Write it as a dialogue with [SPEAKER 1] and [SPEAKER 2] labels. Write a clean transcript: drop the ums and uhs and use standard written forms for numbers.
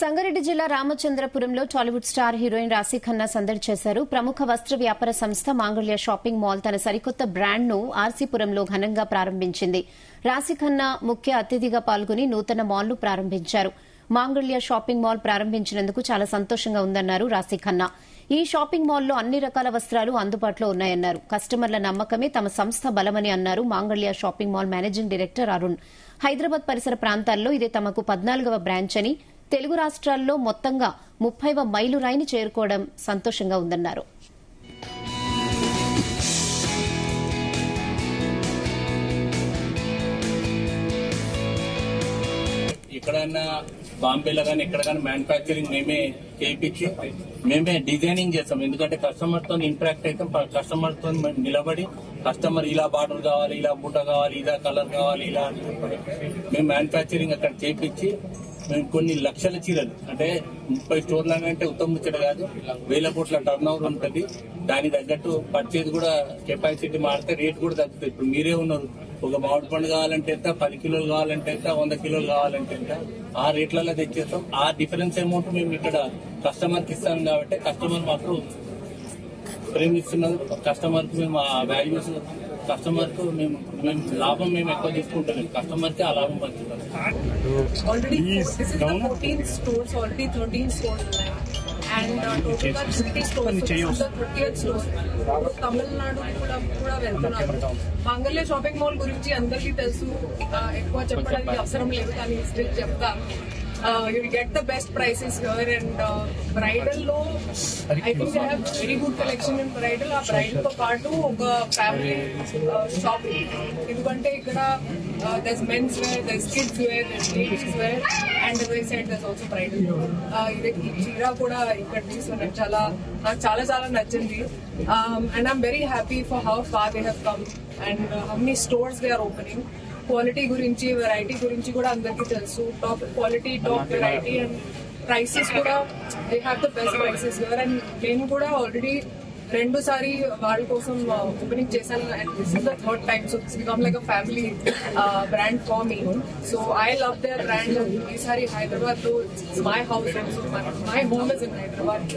[SPEAKER 1] సంగారెడ్డి జిల్లా రామచంద్రపురంలో Tollywood star heroine రాశీ ఖన్నా సందడి చేశారు. ప్రముఖ వస్త్ర వ్యాపార సంస్థ మాంగళ్య షాపింగ్ మాల్ తన సరికొత్త బ్రాండ్ ను ఆర్సీపురంలో ఘనంగా ప్రారంభించింది. రాశీ ఖన్నా ముఖ్య అతిథిగా పాల్గొని నూతన మాల్ ను ప్రారంభించారు. మాంగళ్య షాపింగ్ మాల్ ప్రారంభించినందుకు చాలా సంతోషంగా ఉందన్నారు రాశీ ఖన్నా. ఈ షాపింగ్ మాల్లో అన్ని రకాల వస్త్రాలు అందుబాటులో ఉన్నాయన్నారు. కస్టమర్ల నమ్మకమే తమ సంస్థ బలమని అన్నారు మాంగళ్య shopping mall managing director Arun. Hyderabad పరిసర ప్రాంతాల్లో ఇదే తమకు 14వ బ్రాంచ్ అని, తెలుగు రాష్ట్రాల్లో మొత్తంగా 30వ మైలురాయిని చేరుకోవడం సంతోషంగా ఉందన్నారు.
[SPEAKER 2] ఎక్కడైనా బాంబేలో కానీ ఎక్కడ కానీ మ్యానుఫ్యాక్చరింగ్ మేమే చేయించి మేమే డిజైనింగ్ చేస్తాం. ఎందుకంటే కస్టమర్ తో ఇంటరాక్ట్ అవుతాం. కస్టమర్ తో నిలబడి కస్టమర్ ఇలా బార్డర్ కావాలి, ఇలా బూట కావాలి, ఇలా కలర్ కావాలి, ఇలా మేము మ్యానుఫ్యాక్చరింగ్ అక్కడ చేయించి మేము కొన్ని లక్షల చీరలు అంటే 30 స్టోర్లు అంటే ఉత్తమ ముచ్చట కాదు, 1000 కోట్ల టర్న్ ఓవర్ ఉంటుంది. దానికి తగ్గట్టు పర్చేజ్ కూడా కెపాసిటీ మారితే రేట్ కూడా తగ్గుతుంది. ఇప్పుడు మీరే ఉన్నారు, ఒక మామిడి పండు కావాలంటే ఎంత, 10 కిలోలు కావాలంటే ఎంత, 100 కిలోలు కావాలంటే ఎంత, ఆ రేట్లలో తెచ్చేస్తాం. ఆ డిఫరెన్స్ అమౌంట్ మేము ఇక్కడ కస్టమర్ కి ఇస్తాం కాబట్టి కస్టమర్ మాకు ప్రేమిస్తున్నారు. కస్టమర్ కు మేము ఆ వాల్యూస్, కస్టమర్ కు మేము లాభం మేము ఎక్కువ తీసుకుంటాం, కస్టమర్ కి ఆ లాభం పంచుతాం.
[SPEAKER 3] Already, this is the 14th stores, already 13 stores ఉన్నాయి. And total గా 50 stores, this is the 30th store. Tamil Nadu కూడా వెళ్తున్నారు. మాంగళ్య షాపింగ్ మాల్ గురించి అందరికీ తెలుసు, ఎక్కువ చెప్పడానికి అవసరం లేదు, కానీ స్టిల్ చెప్తాను. You will get the best prices here, and bridal lo I think they have very good collection in bridal. ఆ bridal తో పాటు ఒక ఫ్యామిలీ షాప్, ఎందుకంటే ఇక్కడ there's men's wear, there's kids wear, there's ladies wear, and as I said there's also bridal. ఈ చీర కూడా ఇక్కడ తీసుకున్నాను, నాకు చాలా నచ్చింది. And I'm very happy for how far they have come and how many stores they are opening. Quality గురించి, variety గురించి కూడా అందరికీ తెలుసు. Top quality, top variety and prices కూడా they have the best prices here. And నేను కూడా already 2 సారి వాళ్ళ కోసం ఓపెనింగ్ చేశాను, and this is the 3rd time. So this become like a family brand for me. So I love their brand. ఈసారి హైదరాబాద్ లో my house, my home is in Hyderabad.